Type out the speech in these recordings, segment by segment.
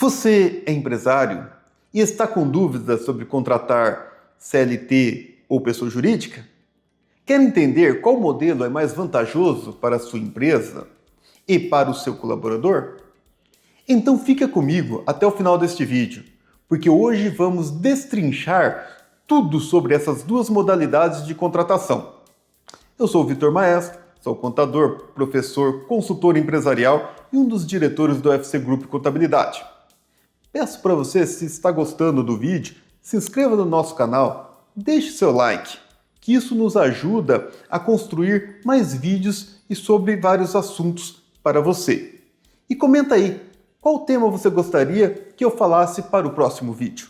Você é empresário e está com dúvidas sobre contratar CLT ou pessoa jurídica? Quer entender qual modelo é mais vantajoso para a sua empresa e para o seu colaborador? Então fica comigo até o final deste vídeo, porque hoje vamos destrinchar tudo sobre essas duas modalidades de contratação. Eu sou o Vitor Maestro, sou contador, professor, consultor empresarial e um dos diretores do UFC Group Contabilidade. Peço para você, se está gostando do vídeo, se inscreva no nosso canal, deixe seu like, que isso nos ajuda a construir mais vídeos e sobre vários assuntos para você. E comenta aí, qual tema você gostaria que eu falasse para o próximo vídeo?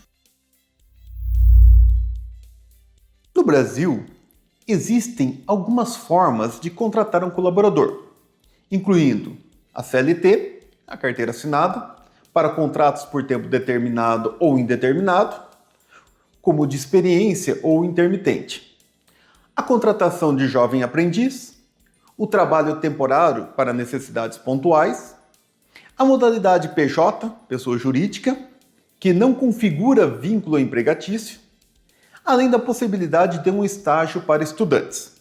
No Brasil, existem algumas formas de contratar um colaborador, incluindo a CLT, a carteira assinada, para contratos por tempo determinado ou indeterminado, como de experiência ou intermitente. A contratação de jovem aprendiz, o trabalho temporário para necessidades pontuais, a modalidade PJ, pessoa jurídica, que não configura vínculo empregatício, além da possibilidade de um estágio para estudantes.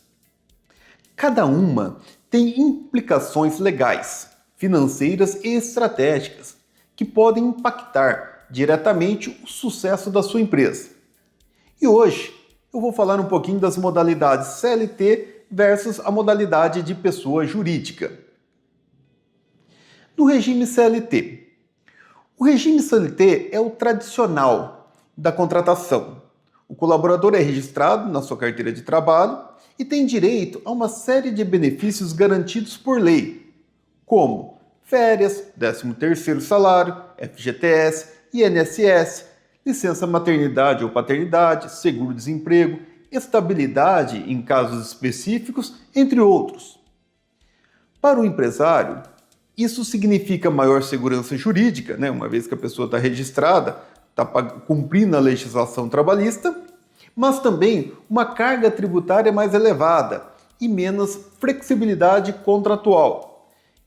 Cada uma tem implicações legais, financeiras e estratégicas que podem impactar diretamente o sucesso da sua empresa. E hoje eu vou falar um pouquinho das modalidades CLT versus a modalidade de pessoa jurídica. No regime CLT. O regime CLT é o tradicional da contratação. O colaborador é registrado na sua carteira de trabalho e tem direito a uma série de benefícios garantidos por lei, como férias, 13º salário, FGTS, INSS, licença maternidade ou paternidade, seguro-desemprego, estabilidade em casos específicos, entre outros. Para o empresário, isso significa maior segurança jurídica, uma vez que a pessoa está registrada, está cumprindo a legislação trabalhista, mas também uma carga tributária mais elevada e menos flexibilidade contratual.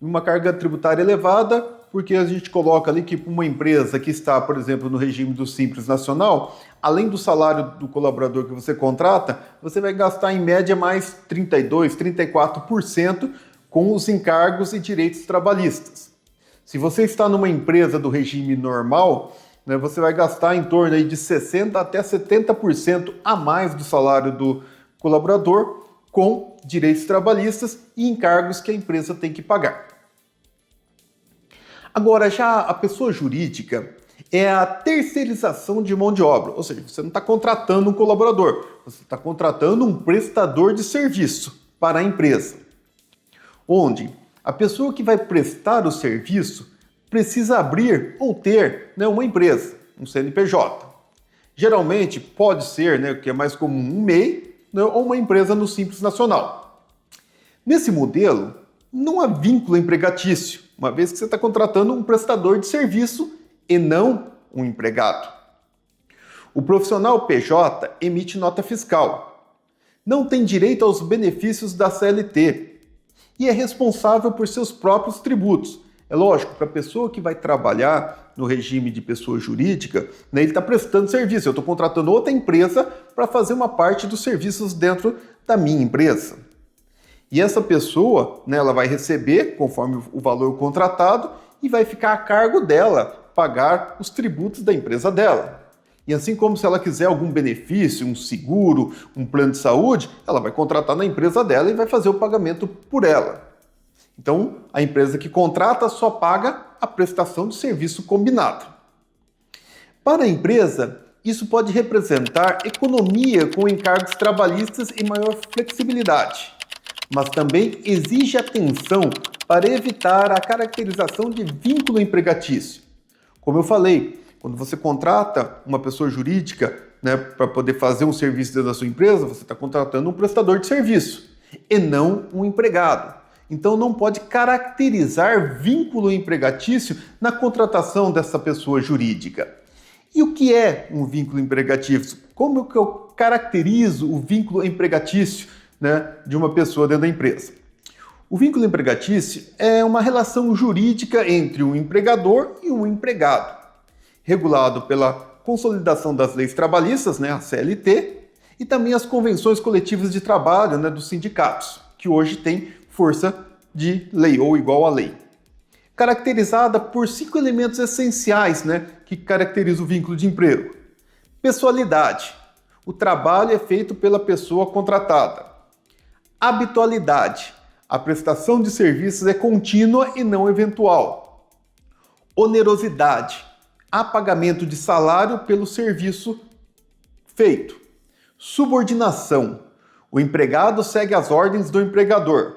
Uma carga tributária elevada, porque a gente coloca ali que uma empresa que está, por exemplo, no regime do Simples Nacional, além do salário do colaborador que você contrata, você vai gastar em média mais 32%, 34% com os encargos e direitos trabalhistas. Se você está numa empresa do regime normal, você vai gastar em torno aí de 60% até 70% a mais do salário do colaborador com direitos trabalhistas e encargos que a empresa tem que pagar. Agora, já a pessoa jurídica é a terceirização de mão de obra, ou seja, você não está contratando um colaborador, você está contratando um prestador de serviço para a empresa, onde a pessoa que vai prestar o serviço precisa abrir ou ter uma empresa, um CNPJ. Geralmente pode ser, o que é mais comum, um MEI ou uma empresa no Simples Nacional. Nesse modelo, não há vínculo empregatício, uma vez que você está contratando um prestador de serviço e não um empregado. O profissional PJ emite nota fiscal, não tem direito aos benefícios da CLT e é responsável por seus próprios tributos. É lógico, para a pessoa que vai trabalhar no regime de pessoa jurídica, ele está prestando serviço. Eu estou contratando outra empresa para fazer uma parte dos serviços dentro da minha empresa. E essa pessoa, ela vai receber conforme o valor contratado e vai ficar a cargo dela pagar os tributos da empresa dela. E assim como se ela quiser algum benefício, um seguro, um plano de saúde, ela vai contratar na empresa dela e vai fazer o pagamento por ela. Então, a empresa que contrata só paga a prestação de serviço combinado. Para a empresa, isso pode representar economia com encargos trabalhistas e maior flexibilidade, mas também exige atenção para evitar a caracterização de vínculo empregatício. Como eu falei, quando você contrata uma pessoa jurídica para poder fazer um serviço dentro da sua empresa, você está contratando um prestador de serviço e não um empregado. Então não pode caracterizar vínculo empregatício na contratação dessa pessoa jurídica. E o que é um vínculo empregatício? Como que eu caracterizo o vínculo empregatício de uma pessoa dentro da empresa? O vínculo empregatício é uma relação jurídica entre um empregador e um empregado. regulado pela Consolidação das Leis Trabalhistas, né, a CLT, e também as convenções coletivas de trabalho, né, dos sindicatos, que hoje têm força de lei ou igual à lei. Caracterizada por 5 elementos essenciais, né, que caracterizam o vínculo de emprego. Pessoalidade. O trabalho é feito pela pessoa contratada. Habitualidade. A prestação de serviços é contínua e não eventual. Onerosidade. Há pagamento de salário pelo serviço feito. Subordinação. O empregado segue as ordens do empregador.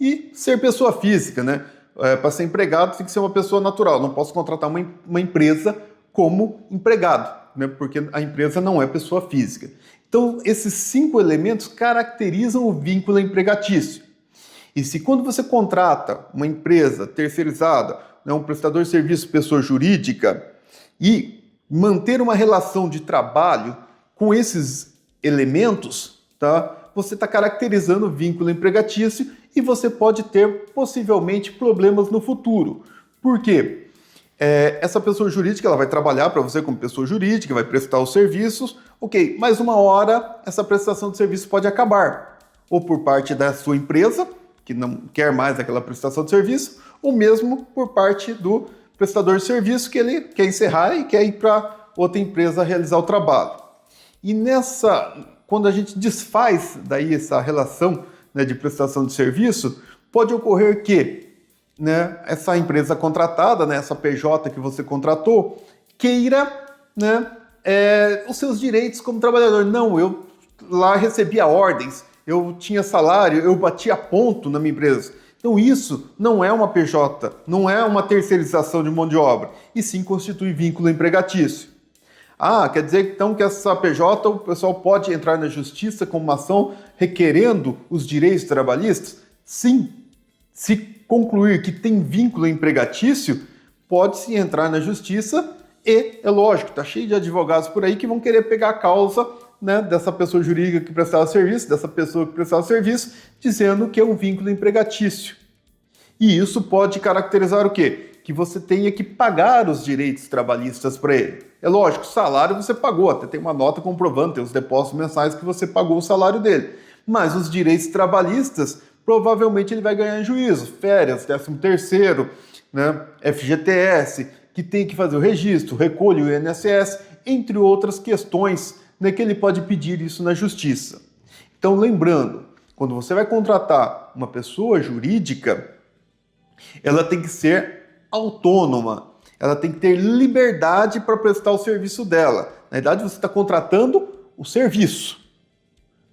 E ser pessoa física, né? Para ser empregado tem que ser uma pessoa natural. Não posso contratar uma empresa como empregado, né? Porque a empresa não é pessoa física. Então, esses 5 elementos caracterizam o vínculo empregatício. E se quando você contrata uma empresa terceirizada, né, um prestador de serviço pessoa jurídica, e manter uma relação de trabalho com esses elementos, tá? Você está caracterizando o vínculo empregatício e você pode ter possivelmente problemas no futuro. Por quê? Essa pessoa jurídica ela vai trabalhar para você como pessoa jurídica, vai prestar os serviços, ok, mas uma hora essa prestação de serviço pode acabar, ou por parte da sua empresa, que não quer mais aquela prestação de serviço, ou mesmo por parte do prestador de serviço que ele quer encerrar e quer ir para outra empresa realizar o trabalho. E quando a gente desfaz daí essa relação, né, de prestação de serviço, pode ocorrer que, né, essa empresa contratada, né, essa PJ que você contratou, queira, né, os seus direitos como trabalhador. Não, eu lá recebia ordens, eu tinha salário, eu batia ponto na minha empresa. Então isso não é uma PJ, não é uma terceirização de mão de obra, e sim constitui vínculo empregatício. Quer dizer então que essa PJ, o pessoal pode entrar na justiça com uma ação requerendo os direitos trabalhistas? Sim. Se concluir que tem vínculo empregatício, pode-se entrar na justiça e, é lógico, está cheio de advogados por aí que vão querer pegar a causa, né, dessa pessoa jurídica que prestava serviço, dessa pessoa que prestava serviço, dizendo que é um vínculo empregatício. E isso pode caracterizar o quê? Que você tenha que pagar os direitos trabalhistas para ele. É lógico, o salário você pagou, até tem uma nota comprovando, tem os depósitos mensais que você pagou o salário dele. Mas os direitos trabalhistas, provavelmente ele vai ganhar em juízo, férias, 13º, né, FGTS, que tem que fazer o registro, recolhe o INSS, entre outras questões, né, que ele pode pedir isso na justiça. Então, lembrando, quando você vai contratar uma pessoa jurídica, ela tem que ser autônoma, ela tem que ter liberdade para prestar o serviço dela. Na verdade, você está contratando o serviço.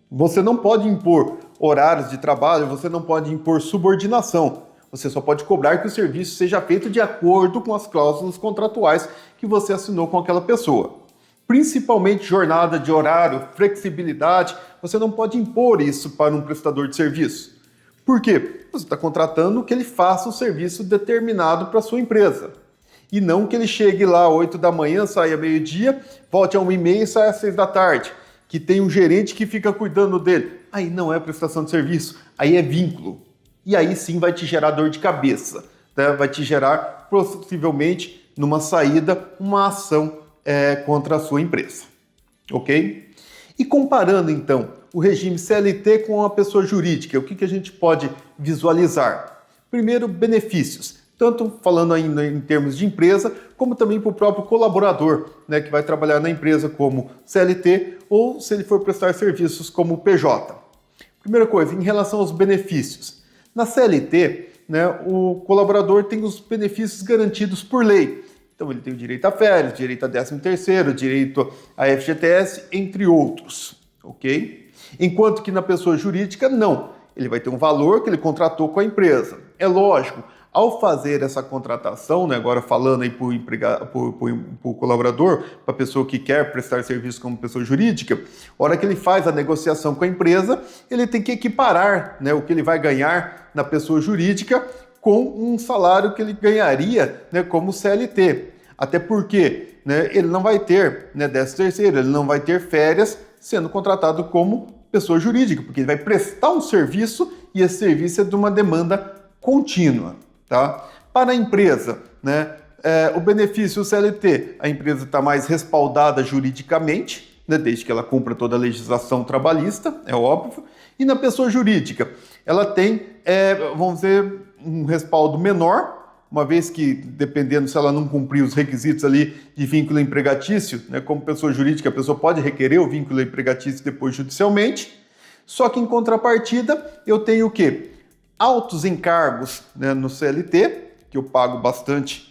Você não pode impor horários de trabalho, você não pode impor subordinação. Você só pode cobrar que o serviço seja feito de acordo com as cláusulas contratuais que você assinou com aquela pessoa. Principalmente jornada de horário, flexibilidade, você não pode impor isso para um prestador de serviço. Por quê? Você está contratando que ele faça o serviço determinado para a sua empresa. E não que ele chegue lá às 8 da manhã, saia meio-dia, volte a 1h30 e saia às 6 da tarde. Que tem um gerente que fica cuidando dele. Aí não é prestação de serviço, aí é vínculo. E aí sim vai te gerar dor de cabeça. Né? Vai te gerar, possivelmente, numa saída, uma ação contra a sua empresa. Ok? E comparando, então, o regime CLT com a pessoa jurídica, o que a gente pode visualizar? Primeiro, benefícios. Tanto falando ainda em termos de empresa, como também para o próprio colaborador, né, que vai trabalhar na empresa como CLT ou se ele for prestar serviços como PJ. Primeira coisa, em relação aos benefícios. Na CLT, né, o colaborador tem os benefícios garantidos por lei. Então ele tem o direito a férias, direito a 13º, direito a FGTS, entre outros, ok? Enquanto que na pessoa jurídica, não. Ele vai ter um valor que ele contratou com a empresa. É lógico, ao fazer essa contratação, né, agora falando aí para o colaborador, para a pessoa que quer prestar serviço como pessoa jurídica, a hora que ele faz a negociação com a empresa, ele tem que equiparar, né, o que ele vai ganhar na pessoa jurídica com um salário que ele ganharia, né, como CLT. Até porque, né, ele não vai ter, né, 13º, ele não vai ter férias sendo contratado como pessoa jurídica, porque ele vai prestar um serviço e esse serviço é de uma demanda contínua. Tá? Para a empresa, né, O benefício CLT, a empresa está mais respaldada juridicamente, né, desde que ela cumpra toda a legislação trabalhista, é óbvio. E na pessoa jurídica, ela tem, vamos dizer, um respaldo menor, uma vez que, dependendo se ela não cumprir os requisitos ali de vínculo empregatício, né, como pessoa jurídica, a pessoa pode requerer o vínculo empregatício depois judicialmente. Só que, em contrapartida, eu tenho o quê? Altos encargos, né, no CLT, que eu pago bastante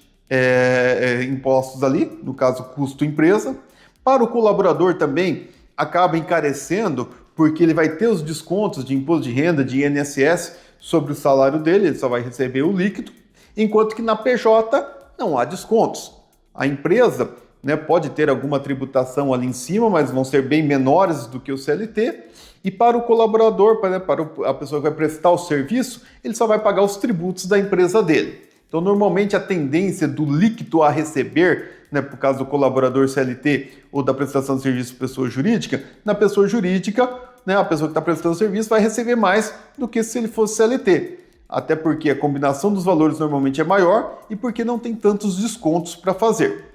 impostos ali, no caso, custo empresa. Para o colaborador também, acaba encarecendo, porque ele vai ter os descontos de imposto de renda, de INSS, sobre o salário dele, ele só vai receber o líquido, enquanto que na PJ não há descontos. A empresa, né, pode ter alguma tributação ali em cima, mas vão ser bem menores do que o CLT, e para o colaborador, para a pessoa que vai prestar o serviço, ele só vai pagar os tributos da empresa dele. Então, normalmente, a tendência do líquido a receber, né, por causa do colaborador CLT ou da prestação de serviço pessoa jurídica, na pessoa jurídica, né, a pessoa que está prestando serviço vai receber mais do que se ele fosse CLT. Até porque a combinação dos valores normalmente é maior e porque não tem tantos descontos para fazer.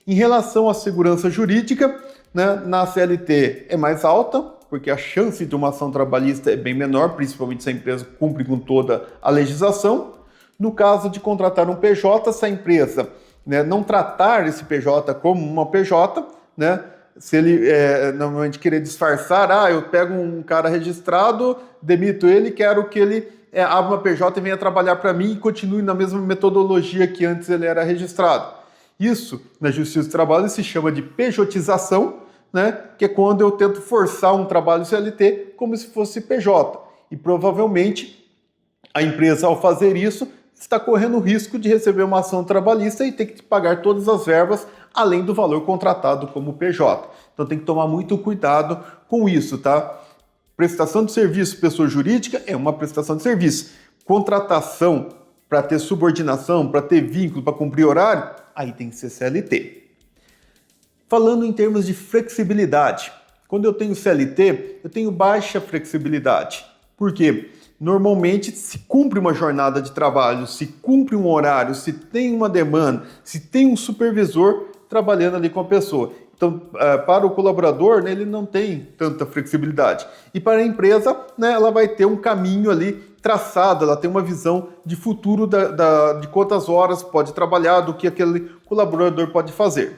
Em relação à segurança jurídica, né, na CLT é mais alta, porque a chance de uma ação trabalhista é bem menor, principalmente se a empresa cumpre com toda a legislação. No caso de contratar um PJ, se a empresa, né, não tratar esse PJ como uma PJ, né, se ele normalmente querer disfarçar, eu pego um cara registrado, demito ele, quero que ele abra uma PJ e venha trabalhar para mim e continue na mesma metodologia que antes ele era registrado. Isso, na Justiça do Trabalho, se chama de pejotização, né, que é quando eu tento forçar um trabalho CLT como se fosse PJ. E provavelmente a empresa, ao fazer isso, está correndo o risco de receber uma ação trabalhista e ter que pagar todas as verbas, além do valor contratado como PJ. Então tem que tomar muito cuidado com isso, tá? Prestação de serviço pessoa jurídica é uma prestação de serviço. Contratação para ter subordinação, para ter vínculo, para cumprir horário, aí tem que ser CLT. Falando em termos de flexibilidade, quando eu tenho CLT, eu tenho baixa flexibilidade. Por quê? Normalmente se cumpre uma jornada de trabalho, se cumpre um horário, se tem uma demanda, se tem um supervisor trabalhando ali com a pessoa. Então, para o colaborador, né, ele não tem tanta flexibilidade. E para a empresa, né, ela vai ter um caminho ali traçado, ela tem uma visão de futuro de quantas horas pode trabalhar, do que aquele colaborador pode fazer.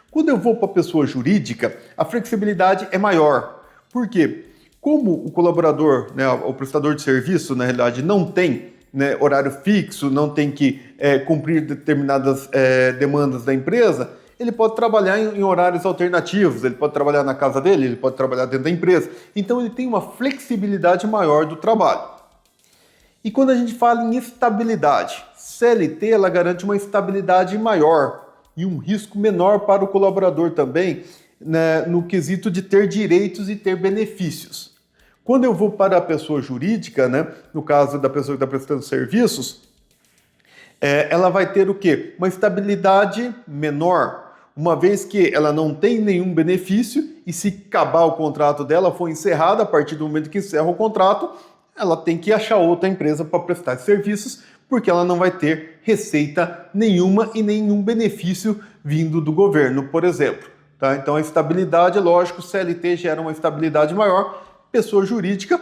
Quando eu vou para a pessoa jurídica, a flexibilidade é maior. Por quê? Como o colaborador, né, o prestador de serviço, na realidade, não tem, né, horário fixo, não tem que cumprir determinadas demandas da empresa, ele pode trabalhar em horários alternativos, ele pode trabalhar na casa dele, ele pode trabalhar dentro da empresa. Então ele tem uma flexibilidade maior do trabalho. E quando a gente fala em estabilidade, CLT ela garante uma estabilidade maior e um risco menor para o colaborador também, né, no quesito de ter direitos e ter benefícios. Quando eu vou para a pessoa jurídica, né, no caso da pessoa que está prestando serviços, ela vai ter o quê? Uma estabilidade menor, uma vez que ela não tem nenhum benefício e se acabar o contrato dela, for encerrado, a partir do momento que encerra o contrato, ela tem que achar outra empresa para prestar serviços, porque ela não vai ter receita nenhuma e nenhum benefício vindo do governo, por exemplo. Tá? Então a estabilidade, lógico, o CLT gera uma estabilidade maior. Pessoa jurídica,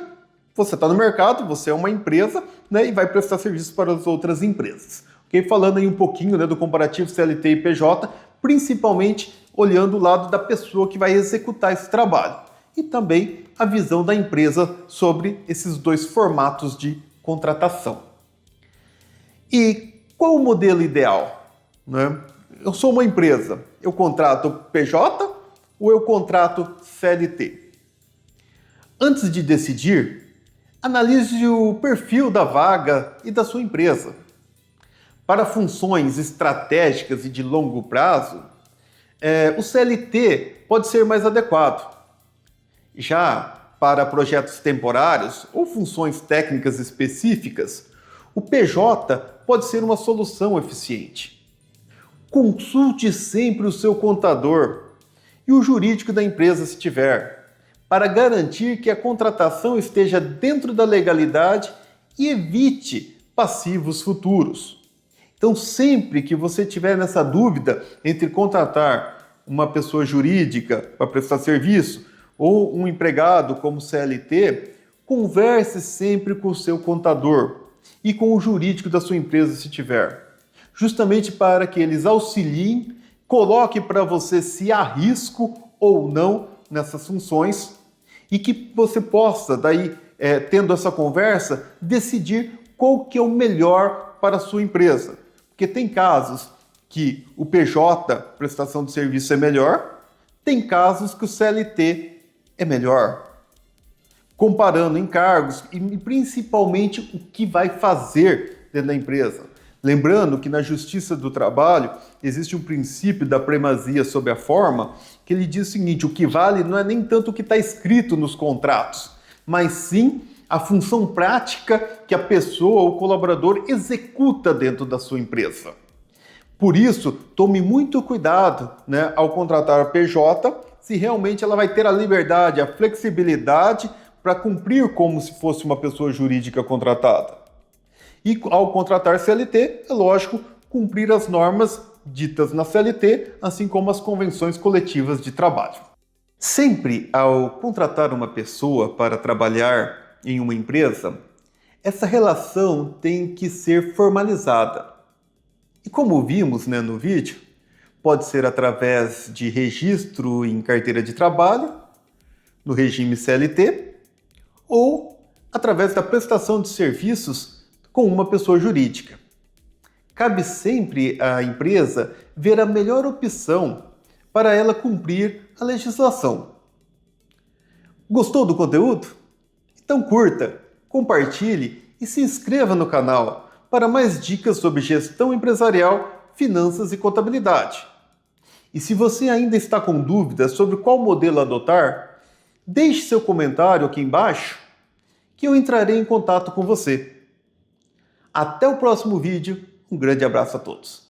você está no mercado, você é uma empresa, né, e vai prestar serviços para as outras empresas. Okay? Falando aí um pouquinho, né, do comparativo CLT e PJ, principalmente olhando o lado da pessoa que vai executar esse trabalho. E também a visão da empresa sobre esses dois formatos de contratação. E qual o modelo ideal? Né? Eu sou uma empresa, eu contrato PJ ou eu contrato CLT? Antes de decidir, analise o perfil da vaga e da sua empresa. Para funções estratégicas e de longo prazo, o CLT pode ser mais adequado. Já para projetos temporários ou funções técnicas específicas, o PJ pode ser uma solução eficiente. Consulte sempre o seu contador e o jurídico da empresa se tiver, para garantir que a contratação esteja dentro da legalidade e evite passivos futuros. Então, sempre que você tiver nessa dúvida entre contratar uma pessoa jurídica para prestar serviço ou um empregado como CLT, converse sempre com o seu contador e com o jurídico da sua empresa, se tiver, justamente para que eles auxiliem, coloquem para você se há risco ou não nessas funções e que você possa, daí, tendo essa conversa, decidir qual que é o melhor para a sua empresa. Porque tem casos que o PJ, prestação de serviço, é melhor, tem casos que o CLT é melhor. Comparando encargos e principalmente o que vai fazer dentro da empresa. Lembrando que na Justiça do Trabalho existe um princípio da primazia sobre a forma, que ele diz o seguinte: o que vale não é nem tanto o que está escrito nos contratos, mas sim a função prática que a pessoa ou o colaborador executa dentro da sua empresa. Por isso, tome muito cuidado, ao contratar a PJ, se realmente ela vai ter a liberdade, a flexibilidade para cumprir como se fosse uma pessoa jurídica contratada. E ao contratar CLT, é lógico, cumprir as normas ditas na CLT, assim como as convenções coletivas de trabalho. Sempre ao contratar uma pessoa para trabalhar em uma empresa, essa relação tem que ser formalizada. E como vimos no vídeo, pode ser através de registro em carteira de trabalho, no regime CLT, ou através da prestação de serviços com uma pessoa jurídica. Cabe sempre à empresa ver a melhor opção para ela cumprir a legislação. Gostou do conteúdo? Então curta, compartilhe e se inscreva no canal para mais dicas sobre gestão empresarial, finanças e contabilidade. E se você ainda está com dúvidas sobre qual modelo adotar, deixe seu comentário aqui embaixo que eu entrarei em contato com você. Até o próximo vídeo, um grande abraço a todos.